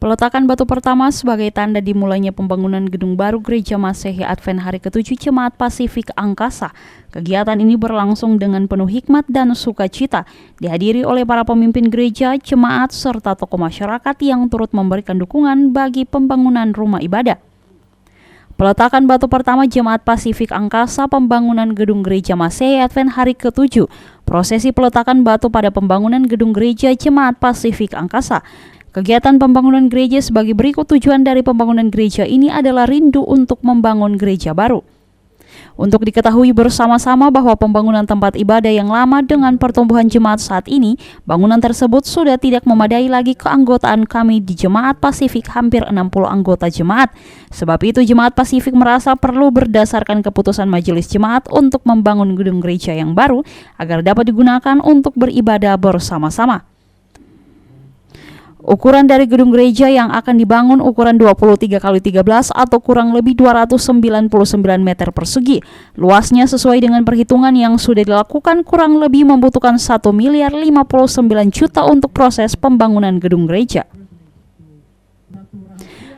Peletakan batu pertama sebagai tanda dimulainya pembangunan gedung baru Gereja Masehi Advent Hari ke-7 Jemaat Pasifik Angkasa. Kegiatan ini berlangsung dengan penuh hikmat dan sukacita, dihadiri oleh para pemimpin gereja, jemaat, serta tokoh masyarakat yang turut memberikan dukungan bagi pembangunan rumah ibadah. Peletakan batu pertama Jemaat Pasifik Angkasa pembangunan gedung Gereja Masehi Advent Hari ke-7. Prosesi peletakan batu pada pembangunan gedung gereja Jemaat Pasifik Angkasa. Kegiatan pembangunan gereja sebagai berikut. Tujuan dari pembangunan gereja ini adalah rindu untuk membangun gereja baru. Untuk diketahui bersama-sama bahwa pembangunan tempat ibadah yang lama dengan pertumbuhan jemaat saat ini, bangunan tersebut sudah tidak memadai lagi keanggotaan kami di Jemaat Pasifik hampir 60 anggota jemaat. Sebab itu Jemaat Pasifik merasa perlu berdasarkan keputusan majelis jemaat untuk membangun gedung gereja yang baru agar dapat digunakan untuk beribadah bersama-sama. Ukuran dari gedung gereja yang akan dibangun ukuran 23x13 atau kurang lebih 299 meter persegi. Luasnya sesuai dengan perhitungan yang sudah dilakukan kurang lebih membutuhkan 1.059 juta untuk proses pembangunan gedung gereja.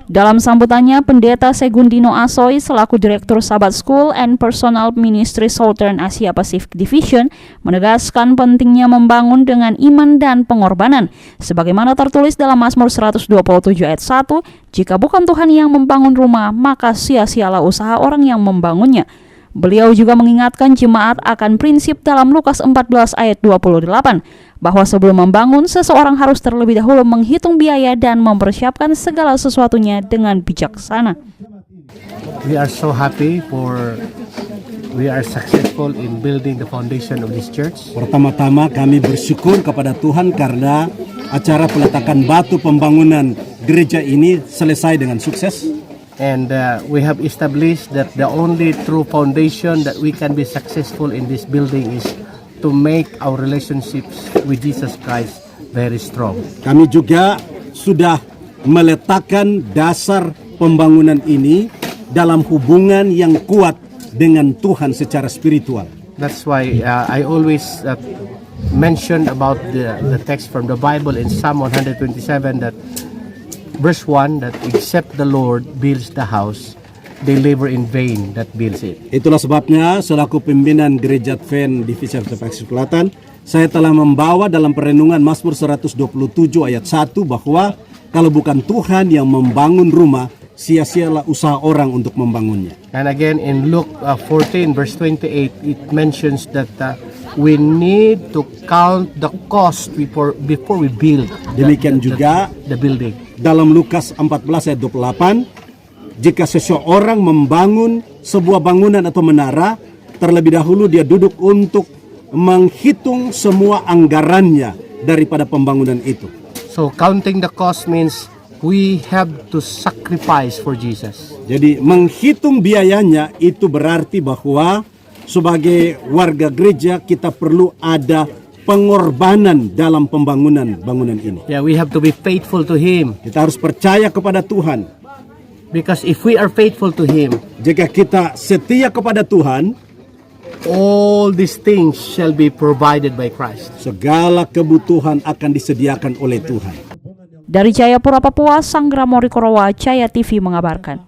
Dalam sambutannya, Pendeta Segundino Asoy selaku Direktur Sabbath School and Personal Ministry Southern Asia Pacific Division menegaskan pentingnya membangun dengan iman dan pengorbanan. Sebagaimana tertulis dalam Mazmur 127 ayat 1, jika bukan Tuhan yang membangun rumah, maka sia-sialah usaha orang yang membangunnya. Beliau juga mengingatkan jemaat akan prinsip dalam Lukas 14 ayat 28, bahwa sebelum membangun, seseorang harus terlebih dahulu menghitung biaya dan mempersiapkan segala sesuatunya dengan bijaksana. We are so happy we are successful in building the foundation of this church. Pertama-tama kami bersyukur kepada Tuhan karena acara peletakan batu pembangunan gereja ini selesai dengan sukses. And we have established that the only true foundation that we can be successful in this building is to make our relationships with Jesus Christ very strong. Kami juga sudah meletakkan dasar pembangunan ini dalam hubungan yang kuat dengan Tuhan secara spiritual. That's why I always mention about the text from the Bible in Psalm 127 that verse 1 that except the Lord builds the house, they labor in vain that builds it. Itulah sebabnya selaku pimpinan Gereja Advent Divisi Pasifik Selatan, saya telah membawa dalam perenungan Mazmur 127 ayat 1 bahwa kalau bukan Tuhan yang membangun rumah, sia-sialah usaha orang untuk membangunnya. And again in Luke 14 verse 28 it mentions that we need to count the cost before we build. Demikian juga the building. Dalam Lukas 14 ayat 28, jika seseorang membangun sebuah bangunan atau menara, terlebih dahulu dia duduk untuk menghitung semua anggarannya daripada pembangunan itu. So counting the cost means we have to sacrifice for Jesus. Jadi menghitung biayanya itu berarti bahwa sebagai warga gereja kita perlu ada pengorbanan dalam pembangunan bangunan ini. Yeah, we have to be faithful to Him. Kita harus percaya kepada Tuhan. Because if we are faithful to Him, jika kita setia kepada Tuhan, all these things shall be provided by Christ. Segala kebutuhan akan disediakan oleh Tuhan. Dari Jayapura, Papua, Sanggra Morikorowa, Jaya TV mengabarkan.